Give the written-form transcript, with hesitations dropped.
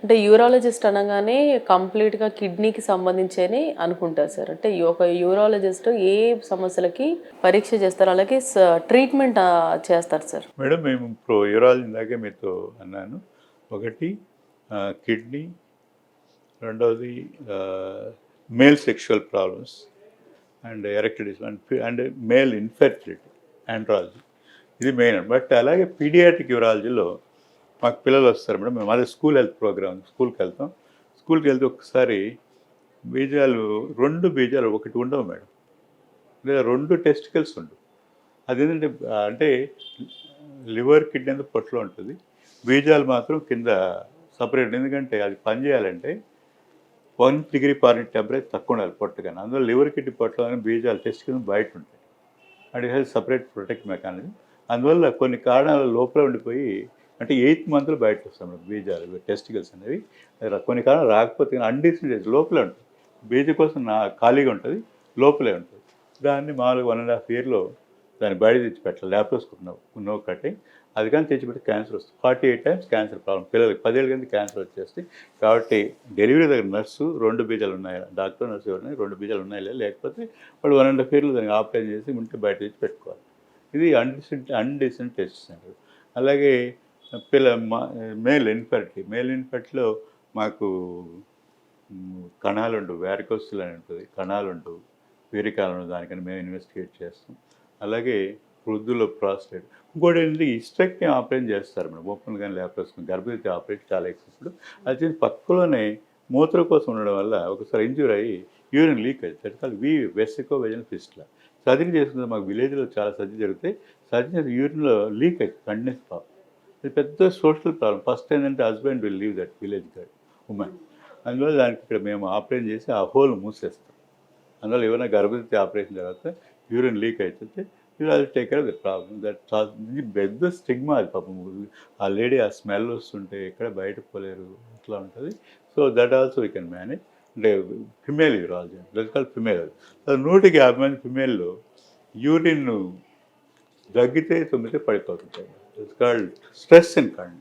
అంటే యూరాలజిస్ట్ అనగానే కంప్లీట్‌గా కిడ్నీకి సంబంధించని అనుకుంటారు సార్. అంటే ఒక యూరాలజిస్ట్ ఏ సమస్యలకి పరీక్ష చేస్తారు? అలాగే ట్రీట్మెంట్ చేస్తారు సార్. మేడం మేము ఇప్పుడు యూరాలజీ ఇందాకే మీతో అన్నాను. ఒకటి కిడ్నీ, రెండవది male sexual problems and erectile and male infertility andrology. ఇది మెయిన్. బట్ అలాగే పీడియాట్రిక్ యూరాలజీలో మాకు పిల్లలు వస్తారు మేడం. మేము అదే స్కూల్ హెల్త్ ప్రోగ్రామ్ స్కూల్కి వెళ్తాం. స్కూల్కి వెళ్తే ఒకసారి రెండు బీజాలు ఒకటి ఉండవు మేడం, లేదా రెండు టెస్టికల్స్ ఉండవు. అదేంటంటే అంటే లివర్ కిడ్నీ అంతా పొట్టలో ఉంటుంది, బీజాలు మాత్రం కింద సపరేట్. ఎందుకంటే అది పనిచేయాలంటే 1 degree Fahrenheit టెంపరేచర్ తక్కువ ఉండాలి పొట్ట కానీ. అందులో లివర్ కిడ్నీ పొట్టలో బీజాలు టెస్టికల్ బయట ఉంటాయి. అది హెల్త్ సపరేట్ ప్రొటెక్ట్ మెకానిజం. అందువల్ల కొన్ని కారణాల లోపల ఉండిపోయి అంటే 8th మంత్లో బయటకు వస్తాం బీజాలు టెస్టికల్స్ అనేవి. కొన్ని కారణాలు రాకపోతే అన్డిసెంట్ లోపలే ఉంటుంది. బీజ కోసం ఖాళీగా ఉంటుంది, లోపలే ఉంటుంది. దాన్ని మామూలుగా 1.5 yearలో దాన్ని బయట తెచ్చి పెట్టాలి. Laparoscope no cutting. అది కానీ తెచ్చిపెట్టి క్యాన్సర్ వస్తుంది. 48 times క్యాన్సర్ ప్రాబ్లం పిల్లలకి 10 ఏళ్ళ కింద క్యాన్సర్ వచ్చేస్తే. కాబట్టి డెలివరీ దగ్గర నర్సు 2 బీజాలు ఉన్నాయా, డాక్టర్ నర్సు ఎవరైనా 2 బీజాలు ఉన్నాయా, లేకపోతే వాళ్ళు 1.5 yearలో దాన్ని ఆపరేషన్ చేసి ఉంటే బయట తెచ్చి పెట్టుకోవాలి. ఇది అన్డిసెంట్ టెస్ట్ అంటారు. అలాగే మేల్ ఇన్ఫెర్టిలో మాకు కణాలు ఉండవు, వ్యారికోసిల్ అని ఉంటుంది, కణాలు ఉండవు, వీరికాలు ఉండవు. దానికని మేము ఇన్వెస్టిగేట్ చేస్తాం. అలాగే వృద్ధుల్లో ప్రాస్టేట్. ఇంకోటి ఏంటంటే హిస్టెక్టమీ ఆపరేషన్ చేస్తారు మేడం. ఓపెన్ కానీ ల్యాప్రోస్కోపీ గర్భవతి ఆపరేషన్ చాలా ఎక్కువ. ఇప్పుడు అది పక్కలోనే మూత్రం కోసం ఉండడం వల్ల ఒకసారి ఇంజ్యూర్ అయ్యి యూరిన్ లీక్ అవుతుంది. అది వెసికో వెజనల్ ఫిస్టులా. సర్జరీ చేసుకుంటే మాకు విలేజ్లో చాలా సర్జరీ జరుగుతాయి. సర్జరీ యూరిన్లో లీక్ అవుతుంది కంటిన్యూస్ ప్రాబ్లం. ఇది పెద్ద సోషల్ ప్రాబ్లం. ఫస్ట్ ఏంటంటే husband will leave that village girl women. అందువల్ల దానికి ఇక్కడ మేము ఆపరేషన్ చేసి ఆ హోల్ మూసేస్తాం. అందువల్ల ఏమైనా గర్భవతి ఆపరేషన్ తర్వాత యూరిన్ లీక్ అవుతుంది, you will take care of the problem. ఇది పెద్ద స్టిగ్మా. అది పాపం ఆ లేడీ ఆ స్మెల్ వస్తుంటే ఎక్కడ బయట పోలేరు, ఇట్లా ఉంటుంది. So that also we can manage. అంటే female urology that call female. 150 మంది ఫిమేల్లో యూరిన్ దగ్గితే 9 పడిపోతుంటాయి. It's called stress in కండ్.